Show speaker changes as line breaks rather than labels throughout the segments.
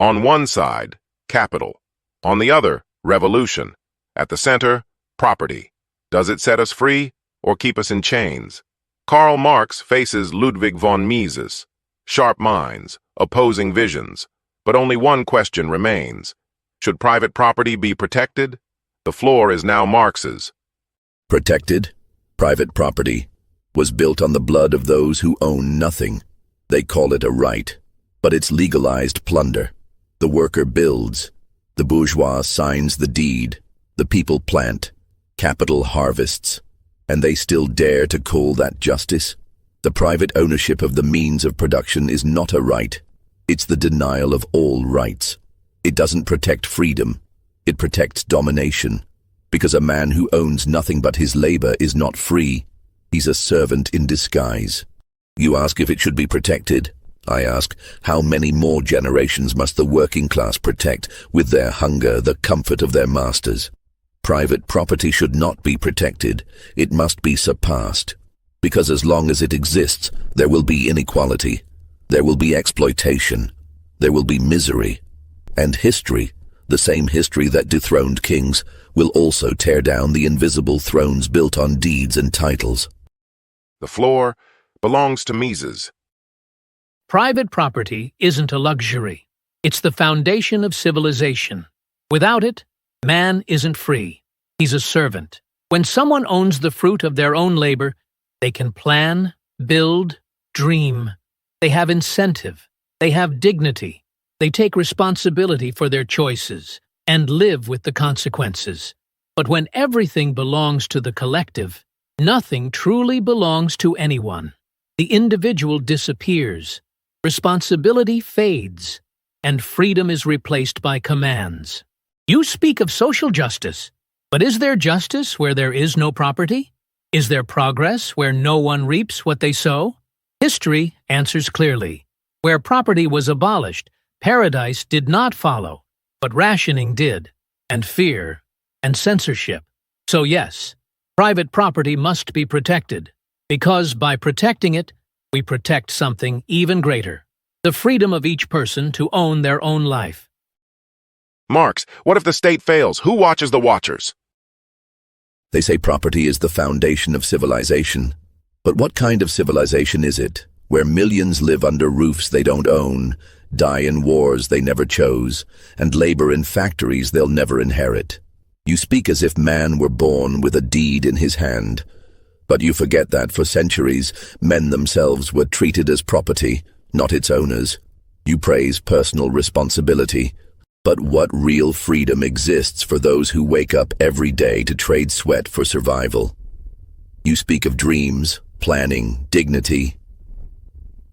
On one side, capital. On the other, revolution. At the center, property. Does it set us free or keep us in chains? Karl Marx faces Ludwig von Mises. Sharp minds, opposing visions. But only one question remains. Should private property be protected? The floor is now Marx's.
Protected? Private property was built on the blood of those who own nothing. They call it a right, but it's legalized plunder. The worker builds. The bourgeois signs the deed. The people plant. Capital harvests. And they still dare to call that justice? The private ownership of the means of production is not a right. It's the denial of all rights. It doesn't protect freedom. It protects domination. Because a man who owns nothing but his labor is not free. He's a servant in disguise. You ask if it should be protected. I ask, how many more generations must the working class protect with their hunger the comfort of their masters? Private property should not be protected. It must be surpassed. Because as long as it exists, there will be inequality. There will be exploitation. There will be misery. And history, the same history that dethroned kings, will also tear down the invisible thrones built on deeds and titles.
The floor belongs to Mises.
Private property isn't a luxury. It's the foundation of civilization. Without it, man isn't free. He's a servant. When someone owns the fruit of their own labor, they can plan, build, dream. They have incentive. They have dignity. They take responsibility for their choices and live with the consequences. But when everything belongs to the collective, nothing truly belongs to anyone. The individual disappears. Responsibility fades, and freedom is replaced by commands. You speak of social justice, but is there justice where there is no property? Is there progress where no one reaps what they sow? History answers clearly. Where property was abolished, paradise did not follow, but rationing did, and fear, and censorship. So yes, private property must be protected, because by protecting it, we protect something even greater, the freedom of each person to own their own life.
Marx, what if the state fails? Who watches the watchers?
They say property is the foundation of civilization. But what kind of civilization is it, where millions live under roofs they don't own, die in wars they never chose, and labor in factories they'll never inherit? You speak as if man were born with a deed in his hand. But you forget that for centuries, men themselves were treated as property, not its owners. You praise personal responsibility. But what real freedom exists for those who wake up every day to trade sweat for survival? You speak of dreams, planning, dignity.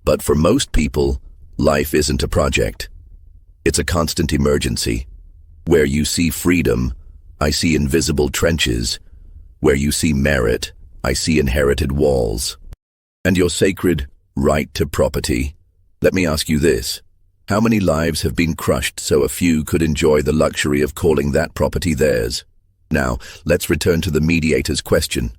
But for most people, life isn't a project. It's a constant emergency. Where you see freedom, I see invisible trenches. Where you see merit, I see inherited walls. And your sacred right to property. Let me ask you this. How many lives have been crushed so a few could enjoy the luxury of calling that property theirs? Now, let's return to the mediator's question.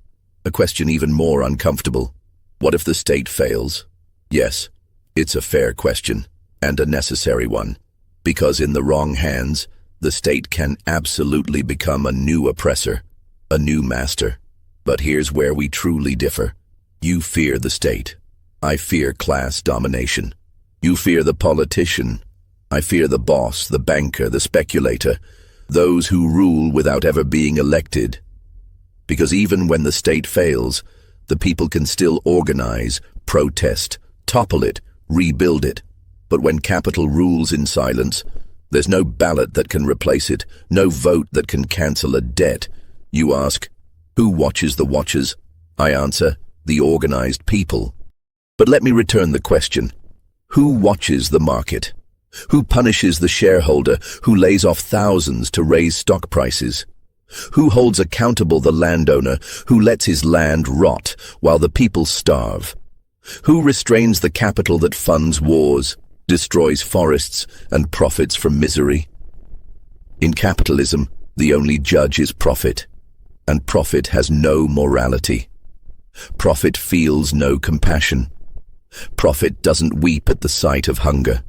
A question even more uncomfortable. What if the state fails? Yes, it's a fair question, and a necessary one. Because in the wrong hands, the state can absolutely become a new oppressor, a new master. But here's where we truly differ. You fear the state. I fear class domination. You fear the politician. I fear the boss, the banker, the speculator, those who rule without ever being elected. Because even when the state fails, the people can still organize, protest, topple it, rebuild it. But when capital rules in silence, there's no ballot that can replace it, no vote that can cancel a debt. You ask, who watches the watchers? I answer, the organized people. But let me return the question. Who watches the market? Who punishes the shareholder who lays off thousands to raise stock prices? Who holds accountable the landowner who lets his land rot while the people starve? Who restrains the capital that funds wars, destroys forests, and profits from misery? In capitalism, the only judge is profit, and profit has no morality. Profit feels no compassion. Profit doesn't weep at the sight of hunger.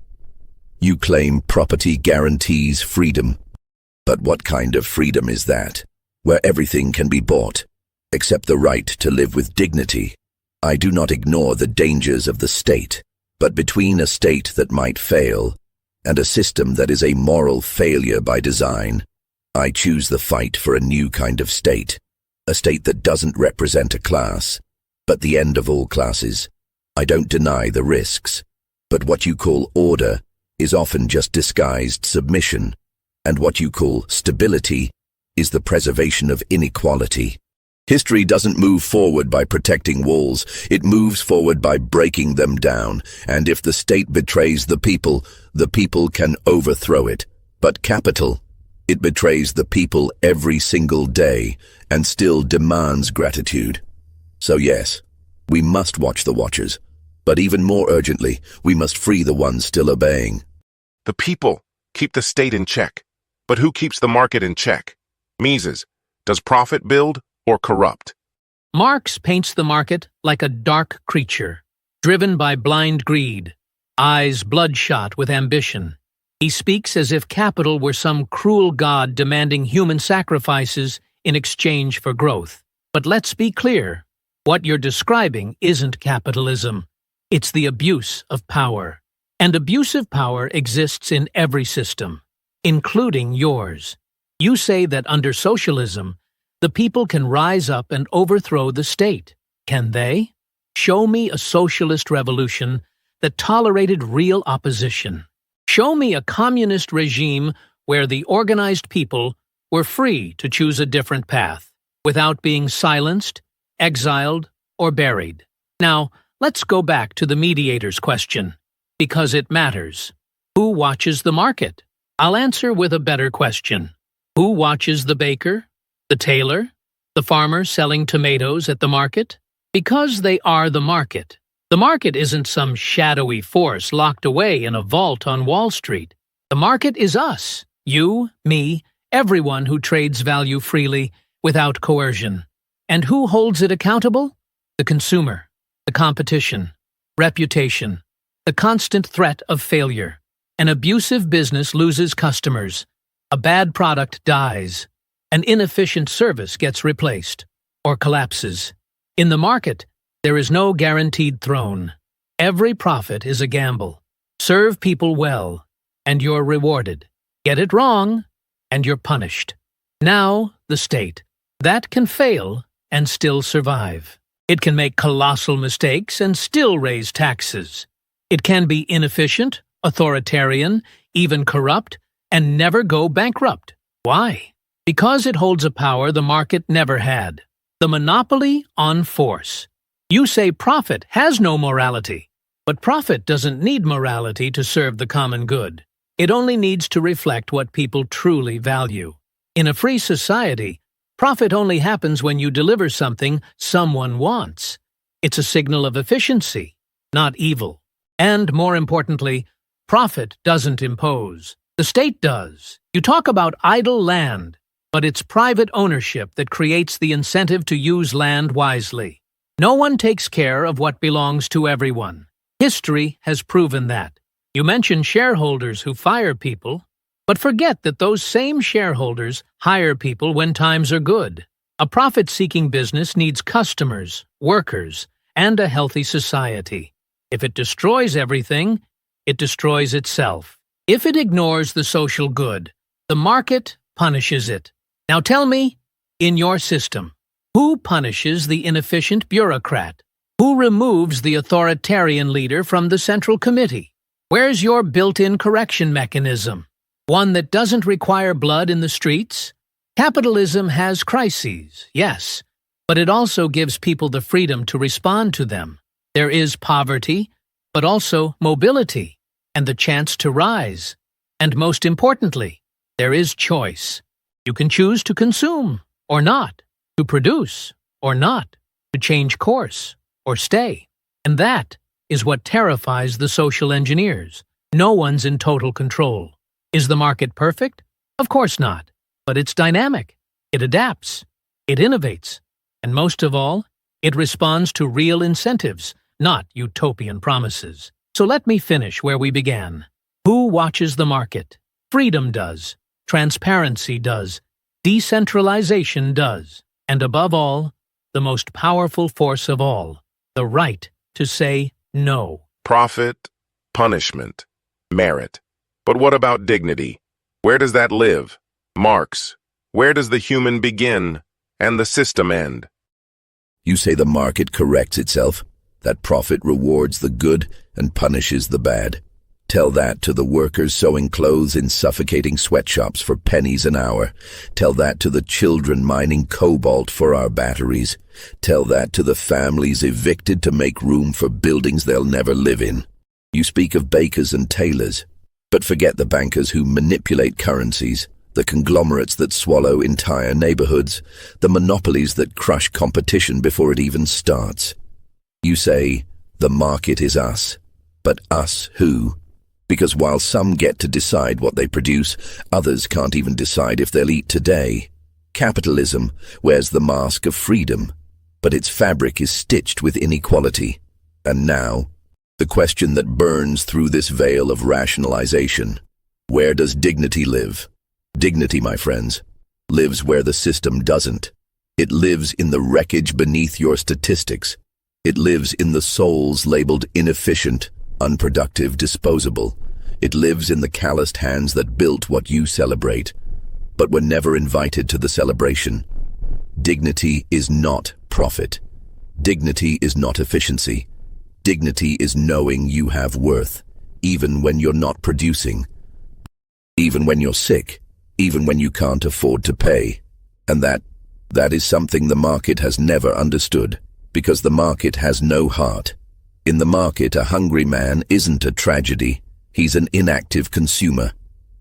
You claim property guarantees freedom. But what kind of freedom is that, where everything can be bought, except the right to live with dignity? I do not ignore the dangers of the state, but between a state that might fail and a system that is a moral failure by design, I choose the fight for a new kind of state, a state that doesn't represent a class, but the end of all classes. I don't deny the risks, but what you call order is often just disguised submission, and what you call stability is the preservation of inequality. History doesn't move forward by protecting walls, it moves forward by breaking them down, and if the state betrays the people can overthrow it. But capital, it betrays the people every single day and still demands gratitude. So yes, we must watch the watchers, but even more urgently, we must free the ones still obeying.
The people keep the state in check. But who keeps the market in check? Mises, does profit build or corrupt?
Marx paints the market like a dark creature, driven by blind greed, eyes bloodshot with ambition. He speaks as if capital were some cruel god demanding human sacrifices in exchange for growth. But let's be clear, what you're describing isn't capitalism. It's the abuse of power. And abusive power exists in every system, including yours. You say that under socialism, the people can rise up and overthrow the state. Can they? Show me a socialist revolution that tolerated real opposition. Show me a communist regime where the organized people were free to choose a different path, without being silenced, exiled, or buried. Now, let's go back to the mediator's question, because it matters. Who watches the market? I'll answer with a better question. Who watches the baker, the tailor, the farmer selling tomatoes at the market? Because they are the market. The market isn't some shadowy force locked away in a vault on Wall Street. The market is us, you, me, everyone who trades value freely without coercion. And who holds it accountable? The consumer, the competition, reputation, the constant threat of failure. An abusive business loses customers. A bad product dies. An inefficient service gets replaced or collapses. In the market, there is no guaranteed throne. Every profit is a gamble. Serve people well, and you're rewarded. Get it wrong, and you're punished. Now, the state. That can fail and still survive. It can make colossal mistakes and still raise taxes. It can be inefficient, authoritarian, even corrupt, and never go bankrupt. Why? Because it holds a power the market never had. The monopoly on force. You say profit has no morality, but profit doesn't need morality to serve the common good. It only needs to reflect what people truly value. In a free society, profit only happens when you deliver something someone wants. It's a signal of efficiency, not evil. And more importantly, profit doesn't impose. The state does. You talk about idle land, but it's private ownership that creates the incentive to use land wisely. No one takes care of what belongs to everyone. History has proven that. You mention shareholders who fire people, but forget that those same shareholders hire people when times are good. A profit-seeking business needs customers, workers, and a healthy society. If it destroys everything, it destroys itself. If it ignores the social good, the market punishes it. Now tell me, in your system, who punishes the inefficient bureaucrat? Who removes the authoritarian leader from the Central Committee? Where's your built-in correction mechanism? One that doesn't require blood in the streets? Capitalism has crises, yes, but it also gives people the freedom to respond to them. There is poverty, but also mobility, and the chance to rise. And most importantly, there is choice. You can choose to consume or not, to produce or not, to change course or stay. And that is what terrifies the social engineers. No one's in total control. Is the market perfect? Of course not. But it's dynamic. It adapts. It innovates. And most of all, it responds to real incentives, not utopian promises. So let me finish where we began. Who watches the market? Freedom does. Transparency does. Decentralization does. And above all, the most powerful force of all, the right to say no.
Profit, punishment, merit. But what about dignity? Where does that live? Marx, where does the human begin and the system end?
You say the market corrects itself, that profit rewards the good and punishes the bad. Tell that to the workers sewing clothes in suffocating sweatshops for pennies an hour. Tell that to the children mining cobalt for our batteries. Tell that to the families evicted to make room for buildings they'll never live in. You speak of bakers and tailors, but forget the bankers who manipulate currencies, the conglomerates that swallow entire neighborhoods, the monopolies that crush competition before it even starts. You say, the market is us. But us who? Because while some get to decide what they produce, others can't even decide if they'll eat today. Capitalism wears the mask of freedom, but its fabric is stitched with inequality. And now, the question that burns through this veil of rationalization: where does dignity live? Dignity, my friends, lives where the system doesn't. It lives in the wreckage beneath your statistics. It lives in the souls labeled inefficient, unproductive, disposable. It lives in the calloused hands that built what you celebrate, but were never invited to the celebration. Dignity is not profit. Dignity is not efficiency. Dignity is knowing you have worth, even when you're not producing, even when you're sick, even when you can't afford to pay. And that is something the market has never understood, because the market has no heart. In the market, a hungry man isn't a tragedy. He's an inactive consumer.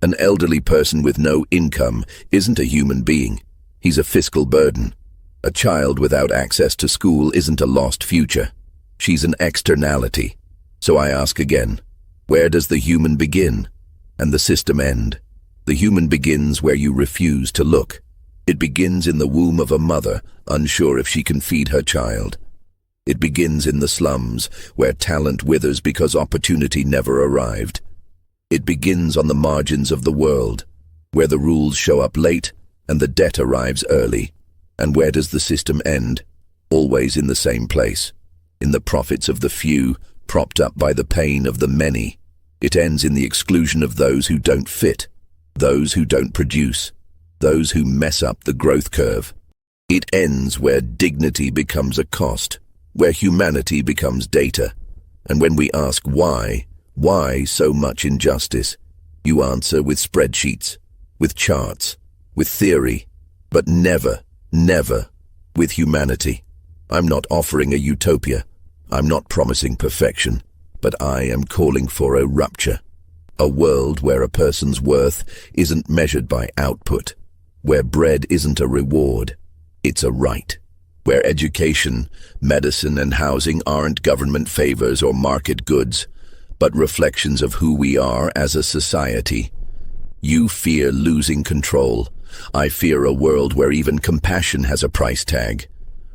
An elderly person with no income isn't a human being. He's a fiscal burden. A child without access to school isn't a lost future. She's an externality. So I ask again, where does the human begin and the system end? The human begins where you refuse to look. It begins in the womb of a mother, unsure if she can feed her child. It begins in the slums, where talent withers because opportunity never arrived. It begins on the margins of the world, where the rules show up late and the debt arrives early. And where does the system end? Always in the same place, in the profits of the few, propped up by the pain of the many. It ends in the exclusion of those who don't fit, those who don't produce, those who mess up the growth curve. It ends where dignity becomes a cost, where humanity becomes data. And when we ask why so much injustice, you answer with spreadsheets, with charts, with theory, but never with humanity. I'm not offering a utopia. I'm not promising perfection, but I am calling for a rupture. A world where a person's worth isn't measured by output, where bread isn't a reward, it's a right. Where education, medicine, and housing aren't government favors or market goods, but reflections of who we are as a society. You fear losing control. I fear a world where even compassion has a price tag,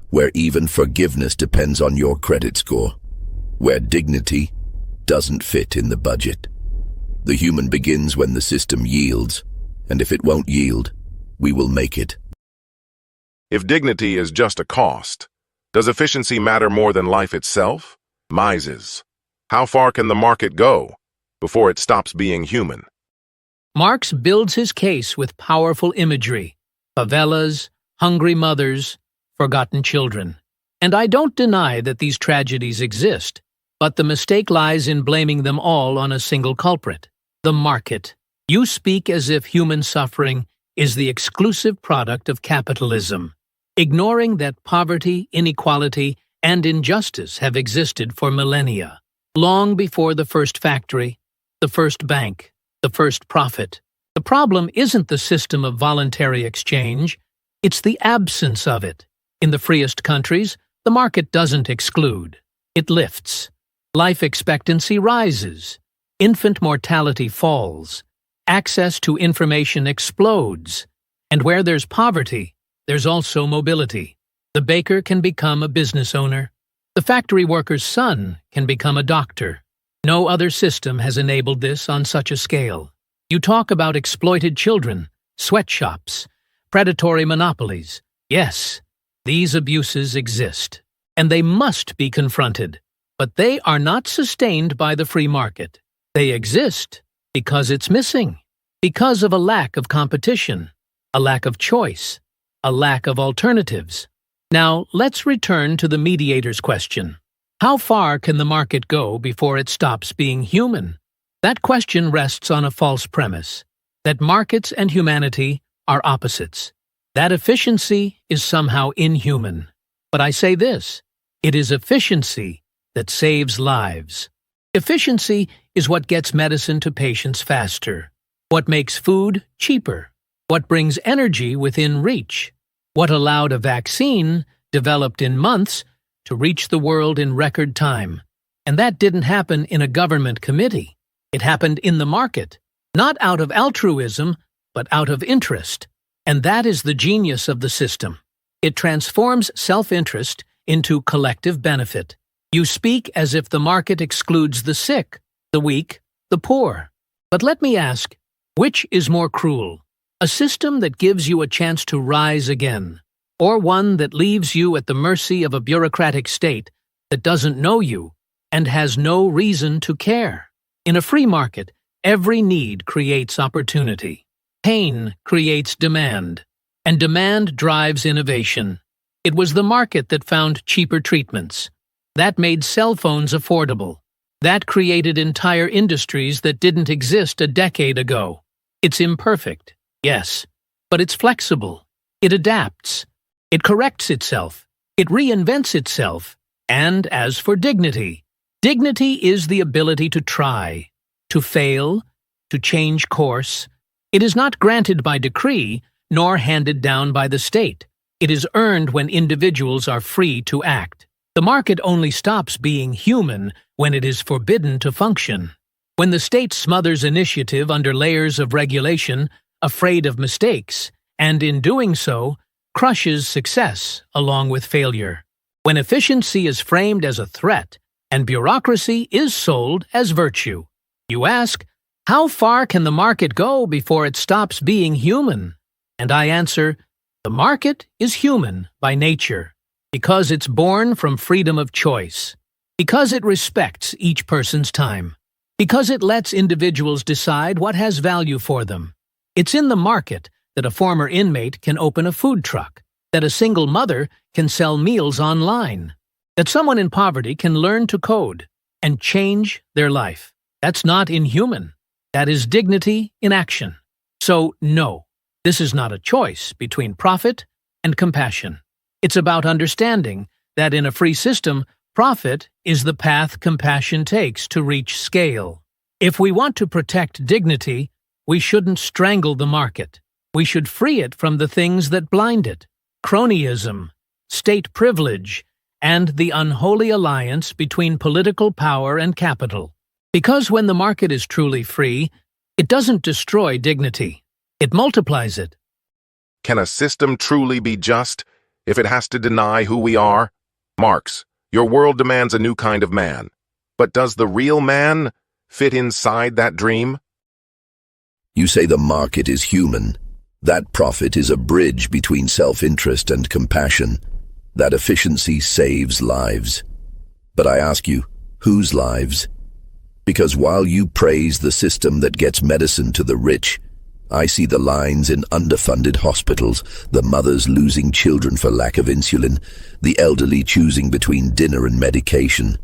where even forgiveness depends on your credit score, where dignity doesn't fit in the budget. The human begins when the system yields, and if it won't yield, we will make it.
If dignity is just a cost, does efficiency matter more than life itself? Mises. How far can the market go before it stops being human?
Marx builds his case with powerful imagery: favelas, hungry mothers, forgotten children. And I don't deny that these tragedies exist, but the mistake lies in blaming them all on a single culprit: the market. You speak as if human suffering is the exclusive product of capitalism, ignoring that poverty, inequality, and injustice have existed for millennia, long before the first factory, the first bank, the first profit. The problem isn't the system of voluntary exchange, it's the absence of it. In the freest countries, the market doesn't exclude, it lifts. Life expectancy rises, infant mortality falls, access to information explodes, and where there's poverty, there's also mobility. The baker can become a business owner. The factory worker's son can become a doctor. No other system has enabled this on such a scale. You talk about exploited children, sweatshops, predatory monopolies. Yes, these abuses exist, and they must be confronted. But they are not sustained by the free market. They exist because it's missing, because of a lack of competition, a lack of choice, a lack of alternatives. Now, let's return to the mediator's question. How far can the market go before it stops being human? That question rests on a false premise, that markets and humanity are opposites, that efficiency is somehow inhuman. But I say this, it is efficiency that saves lives. Efficiency is what gets medicine to patients faster, what makes food cheaper, what brings energy within reach, what allowed a vaccine, developed in months, to reach the world in record time. And that didn't happen in a government committee. It happened in the market, not out of altruism, but out of interest. And that is the genius of the system. It transforms self-interest into collective benefit. You speak as if the market excludes the sick, the weak, the poor. But let me ask, which is more cruel? A system that gives you a chance to rise again, or one that leaves you at the mercy of a bureaucratic state that doesn't know you and has no reason to care? In a free market, every need creates opportunity. Pain creates demand, and demand drives innovation. It was the market that found cheaper treatments. That made cell phones affordable. That created entire industries that didn't exist a decade ago. It's imperfect, yes, but it's flexible. It adapts. It corrects itself. It reinvents itself. And as for dignity, dignity is the ability to try, to fail, to change course. It is not granted by decree, nor handed down by the state. It is earned when individuals are free to act. The market only stops being human when it is forbidden to function. When the state smothers initiative under layers of regulation, afraid of mistakes, and in doing so, crushes success along with failure. When efficiency is framed as a threat and bureaucracy is sold as virtue. You ask, how far can the market go before it stops being human? And I answer, the market is human by nature, because it's born from freedom of choice, because it respects each person's time, because it lets individuals decide what has value for them. It's in the market that a former inmate can open a food truck, that a single mother can sell meals online, that someone in poverty can learn to code and change their life. That's not inhuman. That is dignity in action. So, no, this is not a choice between profit and compassion. It's about understanding that in a free system, profit is the path compassion takes to reach scale. If we want to protect dignity, we shouldn't strangle the market. We should free it from the things that blind it: cronyism, state privilege, and the unholy alliance between political power and capital. Because when the market is truly free, it doesn't destroy dignity. It multiplies it.
Can a system truly be just if it has to deny who we are? Marx, your world demands a new kind of man. But does the real man fit inside that dream?
You say the market is human. That profit is a bridge between self-interest and compassion. That efficiency saves lives. But I ask you, whose lives? Because while you praise the system that gets medicine to the rich, I see the lines in underfunded hospitals, the mothers losing children for lack of insulin, the elderly choosing between dinner and medication.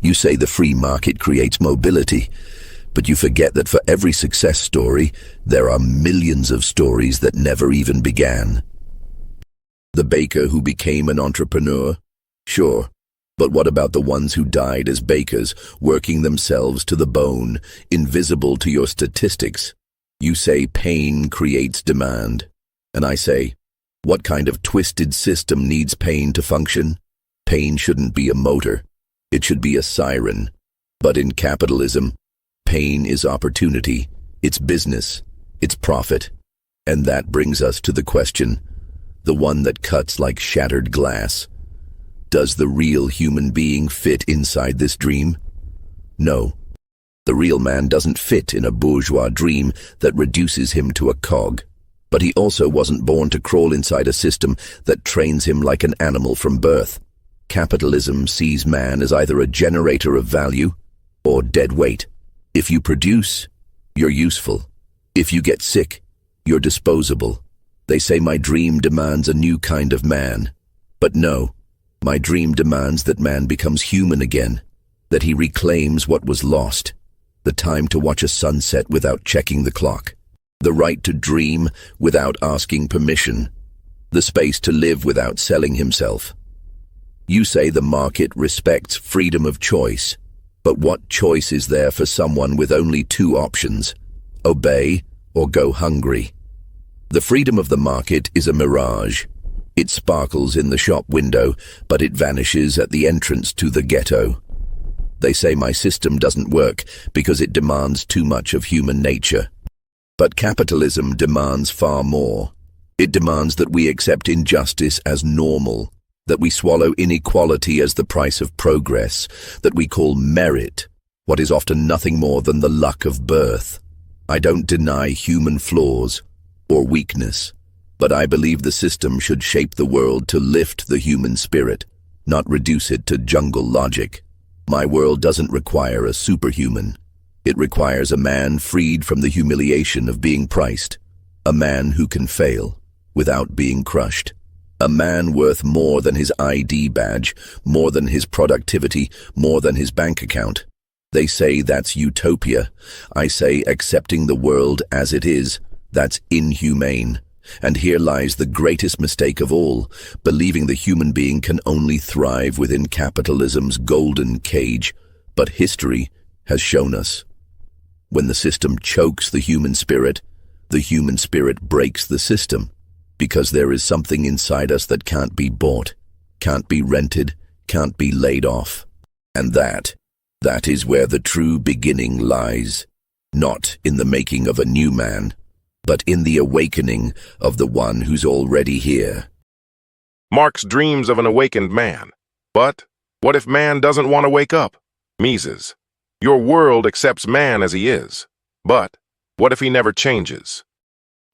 You say the free market creates mobility, but you forget that for every success story, there are millions of stories that never even began. The baker who became an entrepreneur? Sure. But what about the ones who died as bakers, working themselves to the bone, invisible to your statistics? You say pain creates demand. And I say, what kind of twisted system needs pain to function? Pain shouldn't be a motor. It should be a siren. But in capitalism, pain is opportunity, it's business, it's profit. And that brings us to the question, the one that cuts like shattered glass. Does the real human being fit inside this dream? No, The real man doesn't fit in a bourgeois dream that reduces him to a cog. But he also wasn't born to crawl inside a system that trains him like an animal from birth. Capitalism sees man as either a generator of value or dead weight. If you produce, you're useful. If you get sick, you're disposable. They say my dream demands a new kind of man. But no, my dream demands that man becomes human again, that he reclaims what was lost, the time to watch a sunset without checking the clock, the right to dream without asking permission, the space to live without selling himself. You say the market respects freedom of choice, but what choice is there for someone with only two options: obey or go hungry? The freedom of the market is a mirage. It sparkles in the shop window, but it vanishes at the entrance to the ghetto. They say my system doesn't work because it demands too much of human nature. But capitalism demands far more. It demands that we accept injustice as normal, that we swallow inequality as the price of progress, that we call merit what is often nothing more than the luck of birth. I don't deny human flaws or weakness, but I believe the system should shape the world to lift the human spirit, not reduce it to jungle logic. My world doesn't require a superhuman. It requires a man freed from the humiliation of being priced, a man who can fail without being crushed, a man worth more than his ID badge, more than his productivity, more than his bank account. They say that's utopia. I say accepting the world as it is, that's inhumane. And here lies the greatest mistake of all, believing the human being can only thrive within capitalism's golden cage. But history has shown us, when the system chokes the human spirit breaks the system, because there is something inside us that can't be bought, can't be rented, can't be laid off. And that is where the true beginning lies, not in the making of a new man, but in the awakening of the one who's already here.
Marx dreams of an awakened man. But what if man doesn't want to wake up? Mises, your world accepts man as he is. But what if he never changes?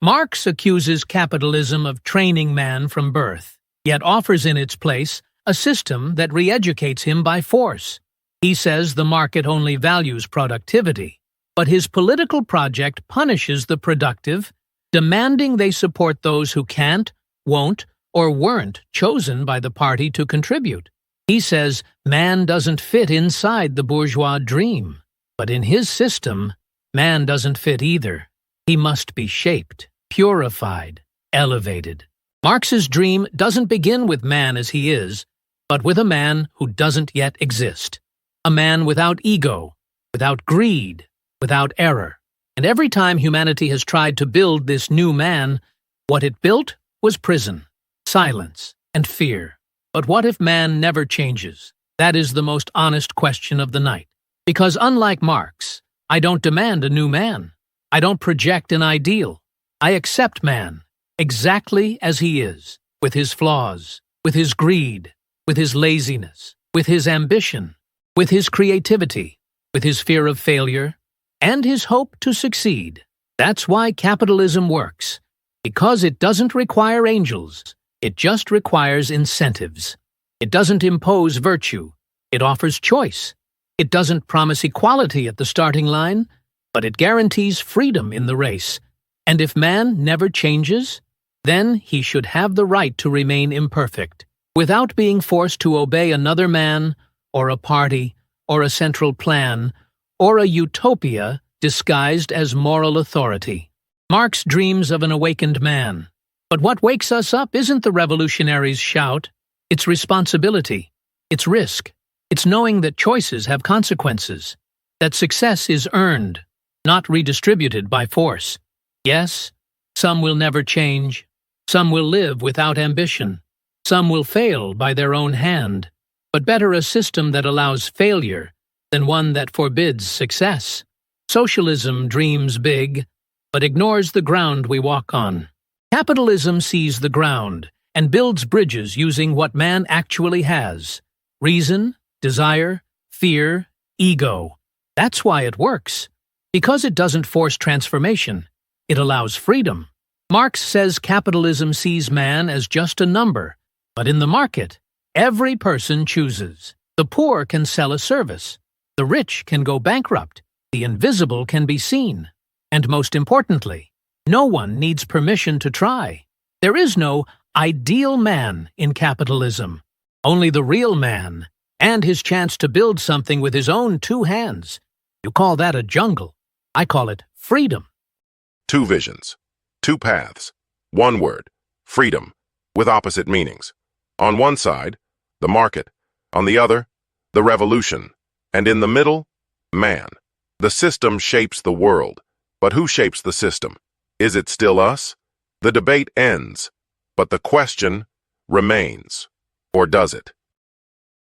Marx accuses capitalism of training man from birth, yet offers in its place a system that re-educates him by force. He says the market only values productivity, but his political project punishes the productive, demanding they support those who can't, won't, or weren't chosen by the party to contribute. He says man doesn't fit inside the bourgeois dream, but in his system, man doesn't fit either. He must be shaped, purified, elevated. Marx's dream doesn't begin with man as he is, but with a man who doesn't yet exist. A man without ego, without greed, without error. And every time humanity has tried to build this new man, what it built was prison, silence, and fear. But what if man never changes? That is the most honest question of the night. Because unlike Marx, I don't demand a new man. I don't project an ideal. I accept man exactly as he is, with his flaws, with his greed, with his laziness, with his ambition, with his creativity, with his fear of failure, and his hope to succeed. That's why capitalism works, because it doesn't require angels. It just requires incentives. It doesn't impose virtue. It offers choice. It doesn't promise equality at the starting line, but it guarantees freedom in the race. And if man never changes, then he should have the right to remain imperfect, without being forced to obey another man, or a party, or a central plan, or a utopia disguised as moral authority. Marx dreams of an awakened man. But what wakes us up isn't the revolutionary's shout. It's responsibility. It's risk. It's knowing that choices have consequences, that success is earned, not redistributed by force. Yes, some will never change. Some will live without ambition. Some will fail by their own hand. But better a system that allows failure than one that forbids success. Socialism dreams big, but ignores the ground we walk on. Capitalism sees the ground and builds bridges using what man actually has: reason, desire, fear, ego. That's why it works. Because it doesn't force transformation, it allows freedom. Marx says capitalism sees man as just a number, but in the market, every person chooses. The poor can sell a service. The rich can go bankrupt. The invisible can be seen. And most importantly, no one needs permission to try. There is no ideal man in capitalism. Only the real man, and his chance to build something with his own two hands. You call that a jungle. I call it freedom.
Two visions, two paths, one word, freedom, with opposite meanings. On one side, the market. On the other, the revolution. And in the middle, man. The system shapes the world. But who shapes the system? Is it still us? The debate ends, but the question remains. Or does it?